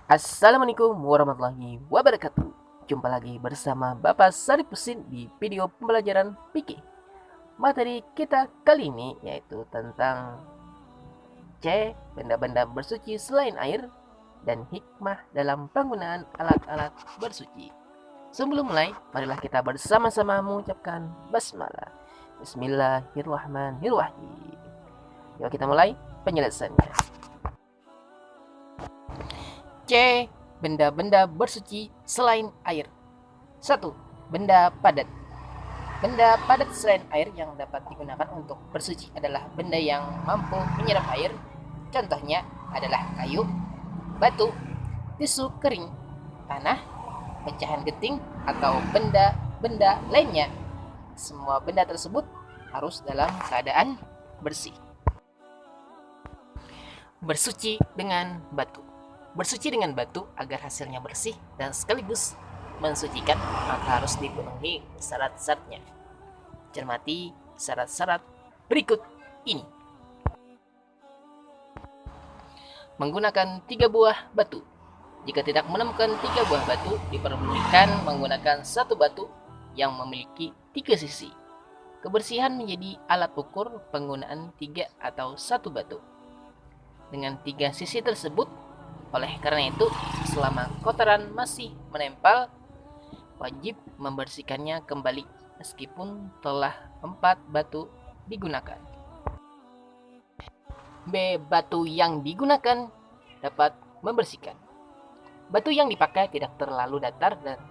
Assalamualaikum warahmatullahi wabarakatuh. Jumpa lagi bersama Bapak Sarip Husin di video pembelajaran fikih. Materi kita kali ini yaitu tentang C. Benda-benda bersuci selain air dan hikmah dalam penggunaan alat-alat bersuci. Sebelum mulai, marilah kita bersama-sama mengucapkan basmalah. Bismillahirrahmanirrahim. Yuk kita mulai penjelasannya. C. Benda-benda bersuci selain air. 1. Benda padat. Benda padat selain air yang dapat digunakan untuk bersuci adalah benda yang mampu menyerap air. Contohnya adalah kayu, batu, tisu kering, tanah, pecahan genting, atau benda-benda lainnya. Semua benda tersebut harus dalam keadaan bersih. Bersuci dengan batu. Bersuci dengan batu agar hasilnya bersih dan sekaligus mensucikan, maka harus dipenuhi syarat-syaratnya. Cermati syarat-syarat berikut ini. Menggunakan 3 buah batu. Jika tidak menemukan 3 buah batu, diperbolehkan menggunakan 1 batu yang memiliki 3 sisi. Kebersihan menjadi alat ukur penggunaan 3 atau 1 batu. Dengan 3 sisi tersebut, oleh karena itu, selama kotoran masih menempel, wajib membersihkannya kembali meskipun telah 4 batu digunakan. B. Batu yang digunakan dapat membersihkan. Batu yang dipakai tidak terlalu datar dan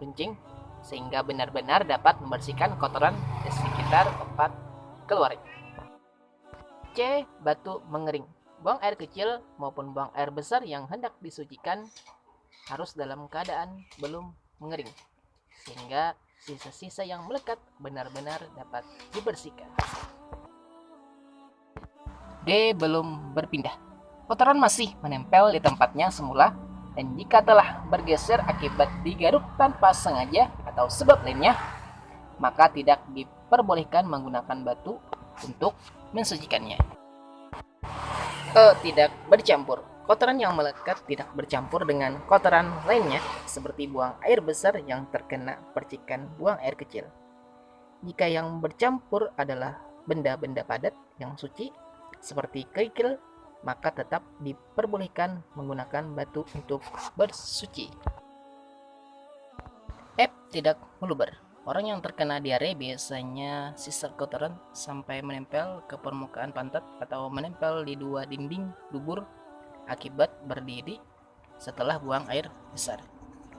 runcing sehingga benar-benar dapat membersihkan kotoran di sekitar tempat keluarnya. C. Batu mengering. Buang air kecil maupun buang air besar yang hendak disucikan harus dalam keadaan belum mengering, sehingga sisa-sisa yang melekat benar-benar dapat dibersihkan. D. Belum berpindah. Kotoran masih menempel di tempatnya semula, dan jika telah bergeser akibat digaruk tanpa sengaja atau sebab lainnya, maka tidak diperbolehkan menggunakan batu untuk mensucikannya. Tidak bercampur. Kotoran yang melekat tidak bercampur dengan kotoran lainnya, seperti buang air besar yang terkena percikan buang air kecil. Jika yang bercampur adalah benda-benda padat yang suci, seperti kerikil, maka tetap diperbolehkan menggunakan batu untuk bersuci. F. Tidak meluber. Orang yang terkena diare biasanya sisa kotoran sampai menempel ke permukaan pantat atau menempel di 2 dinding dubur akibat berdiri setelah buang air besar.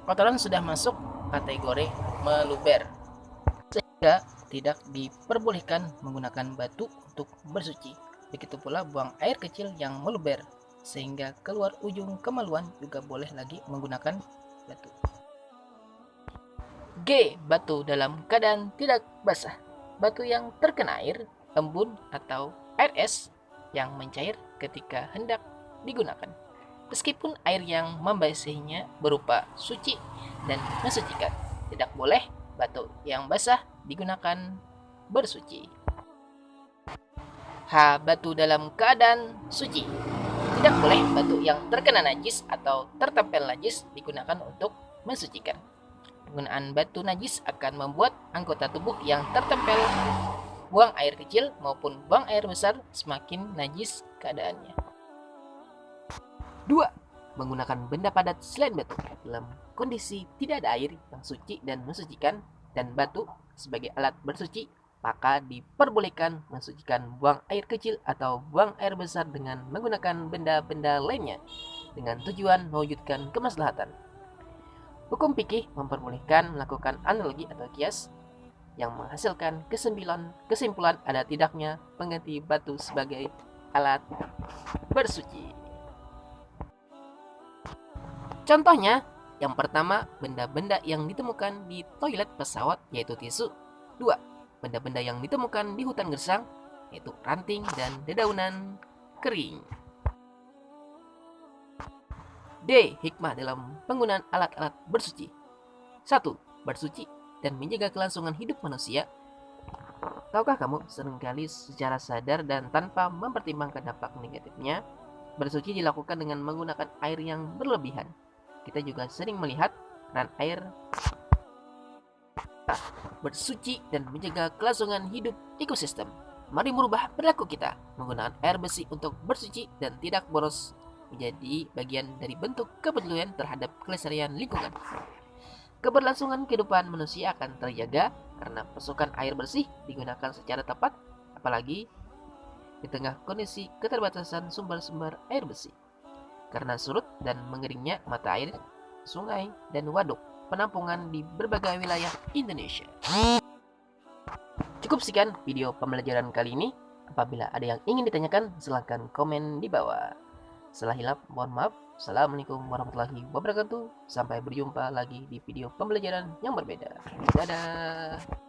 Kotoran sudah masuk kategori meluber, sehingga tidak diperbolehkan menggunakan batu untuk bersuci. Begitu pula buang air kecil yang meluber, sehingga keluar ujung kemaluan juga boleh lagi menggunakan batu. G. Batu dalam keadaan tidak basah. Batu yang terkena air, embun, atau air es yang mencair ketika hendak digunakan. Meskipun air yang membasahinya berupa suci dan mensucikan, tidak boleh batu yang basah digunakan bersuci. H. Batu dalam keadaan suci. Tidak boleh batu yang terkena najis atau tertempel najis digunakan untuk mensucikan. Penggunaan batu najis akan membuat anggota tubuh yang tertempel buang air kecil maupun buang air besar semakin najis keadaannya. 2. Menggunakan benda padat selain batu. Dalam kondisi tidak ada air yang suci dan mensucikan dan batu sebagai alat bersuci, maka diperbolehkan mensucikan buang air kecil atau buang air besar dengan menggunakan benda-benda lainnya dengan tujuan mewujudkan kemaslahatan. Hukum fikih memperbolehkan melakukan analogi atau kias yang menghasilkan kesimpulan ada tidaknya pengganti batu sebagai alat bersuci. Contohnya, yang pertama, benda-benda yang ditemukan di toilet pesawat yaitu tisu. 2. Benda-benda yang ditemukan di hutan gersang yaitu ranting dan dedaunan kering. D. Hikmah dalam penggunaan alat-alat bersuci. 1. Bersuci dan menjaga kelangsungan hidup manusia. Tahukah kamu seringkali secara sadar dan tanpa mempertimbangkan dampak negatifnya, bersuci dilakukan dengan menggunakan air yang berlebihan. Kita juga sering melihat keran air bersuci dan menjaga kelangsungan hidup ekosistem. Mari merubah perilaku kita menggunakan air bersih untuk bersuci dan tidak boros menjadi bagian dari bentuk kepedulian terhadap kelestarian lingkungan. Keberlangsungan kehidupan manusia akan terjaga karena pasokan air bersih digunakan secara tepat, apalagi di tengah kondisi keterbatasan sumber-sumber air bersih. Karena surut dan mengeringnya mata air, sungai, dan waduk penampungan di berbagai wilayah Indonesia. Cukup sekian video pembelajaran kali ini. Apabila ada yang ingin ditanyakan, silahkan komen di bawah. Salah hilap, mohon maaf. Assalamualaikum warahmatullahi wabarakatuh. Sampai berjumpa lagi di video pembelajaran yang berbeda. Dadah.